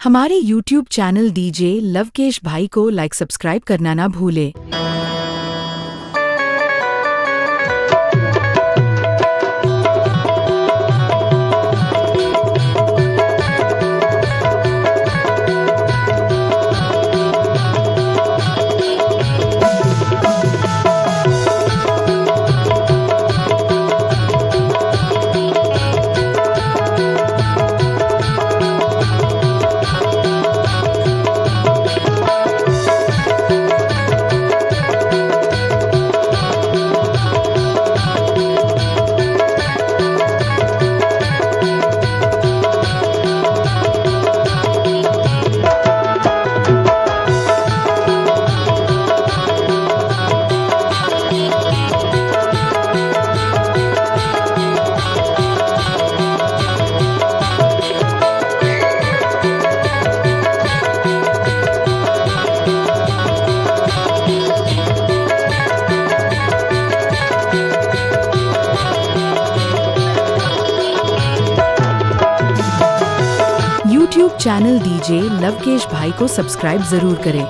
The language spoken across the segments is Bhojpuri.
हमारे YouTube चैनल डीजे लवकेश भाई को लाइक सब्सक्राइब करना ना भूले। YouTube चैनल डीजे लवकेश भाई को सब्सक्राइब जरूर करें।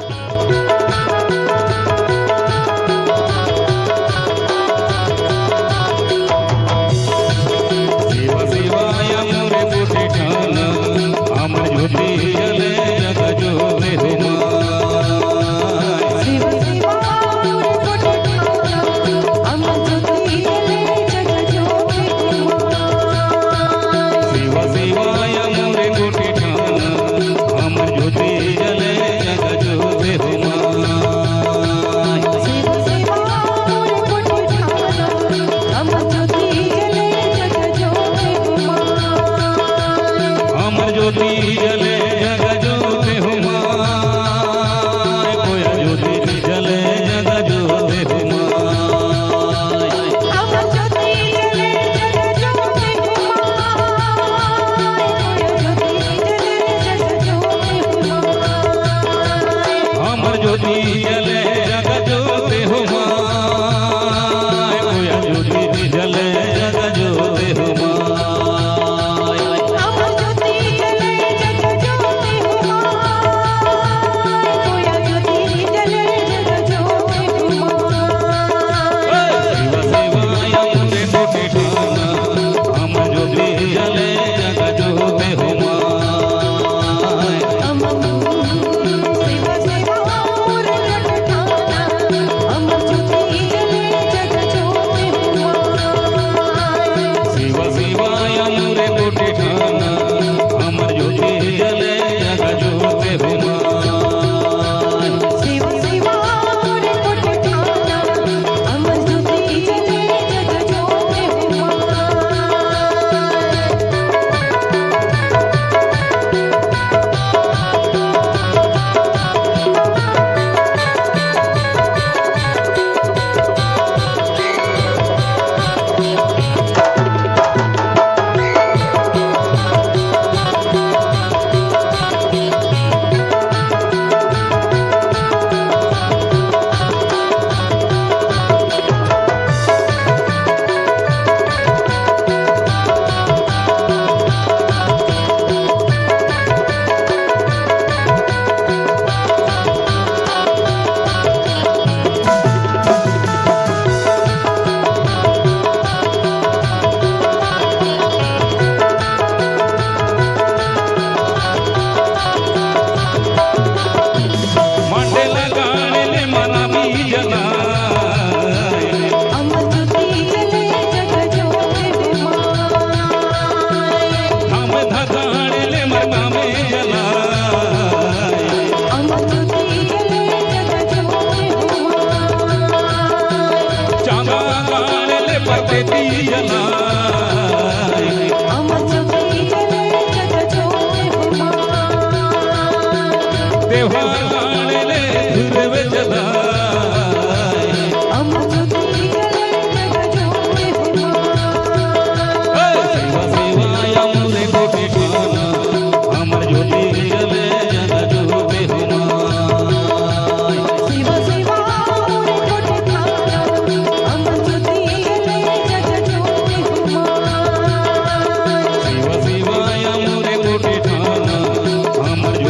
अमर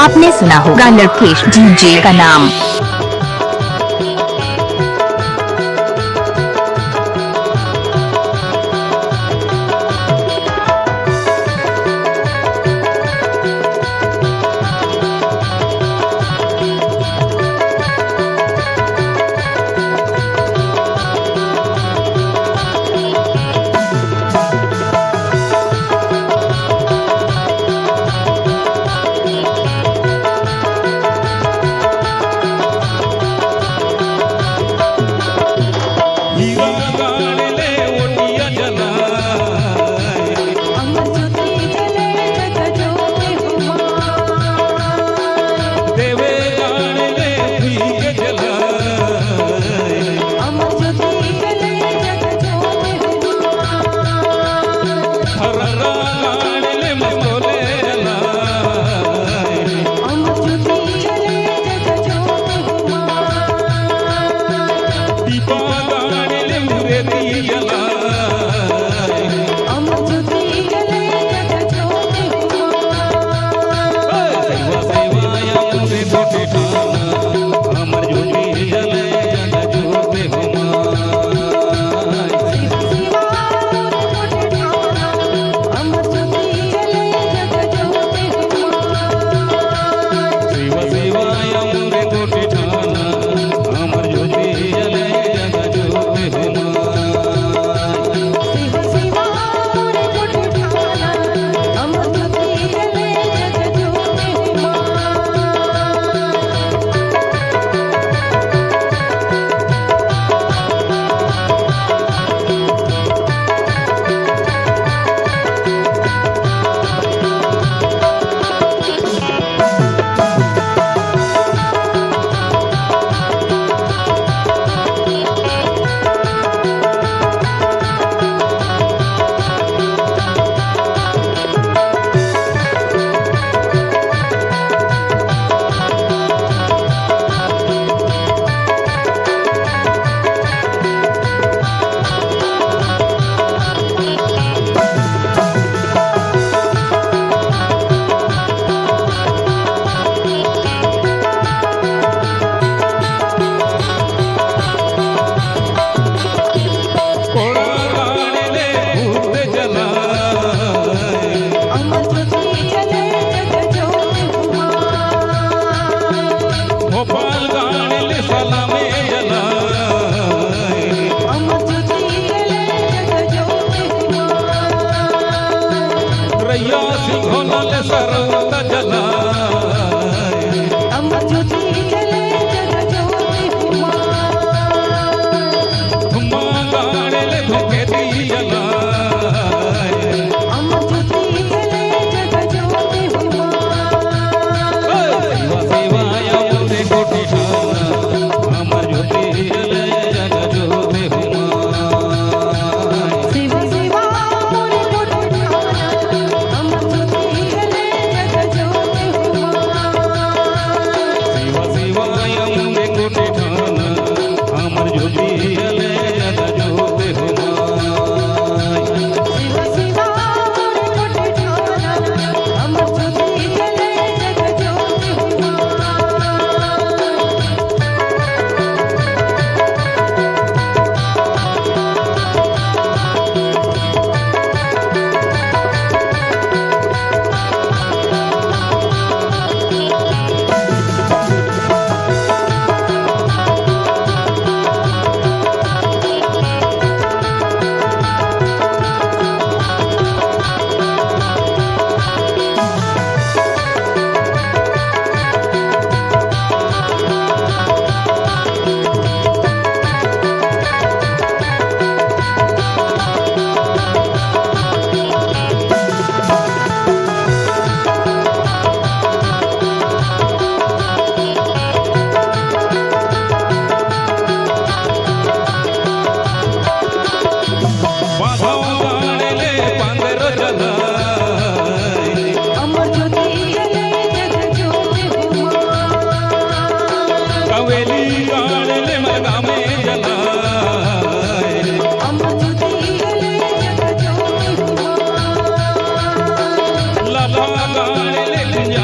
आपने सुना होगा लवकेश डीजे का नाम।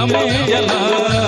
में जला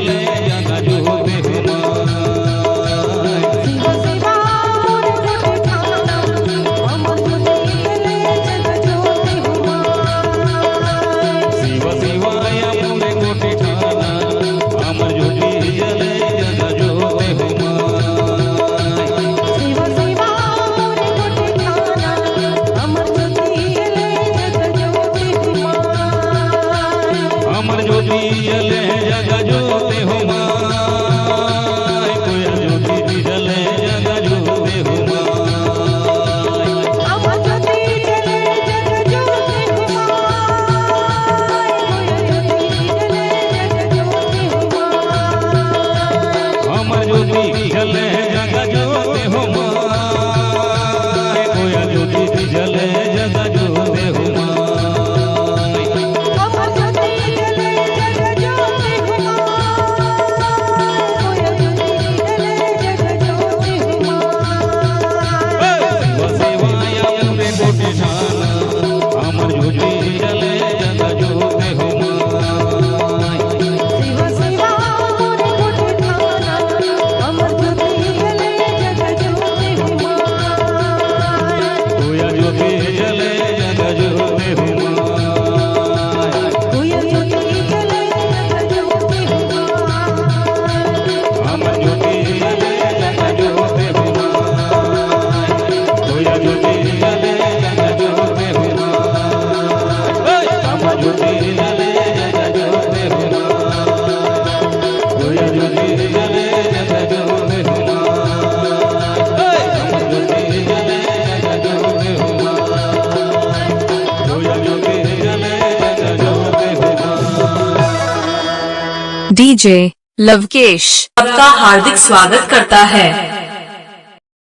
जले जग जोते हुमाय शिव शिवाय पूरे कोटि ठाना अमर ज्योति जले जग जोते अमर ज्योति जले जग जोते हुमाय कोयल ज्योति जले जग जोते हुमाय अमर ज्योति जले जग जोते अमर ज्योति जले जग जोते हुमाय कोयल ज्योति जले जग जोते हुमाय अमर ज्योति जले जग जोते अमर ज्योति जले जग जोते हुमाय शिव शिवा पूरे कोटि ठाना अमर ज्योति जले जग जोते कोयल ज्योति जले जग जोते हुमाय कोयल ज्योति जले जग जोते अमर ज्योति जले जग जोते हुमाय कोयल ज्योति जले जग जोते हुमाय अमर ज्योति जले जग जोते हुमाय कोयल ज्योति जले जग जोते हुमाय अमर ज्योति जले जग जोते हुमाय कोयल ज्योति जले जग जोते हुमाय डीजे लवकेश आपका हार्दिक स्वागत करता है।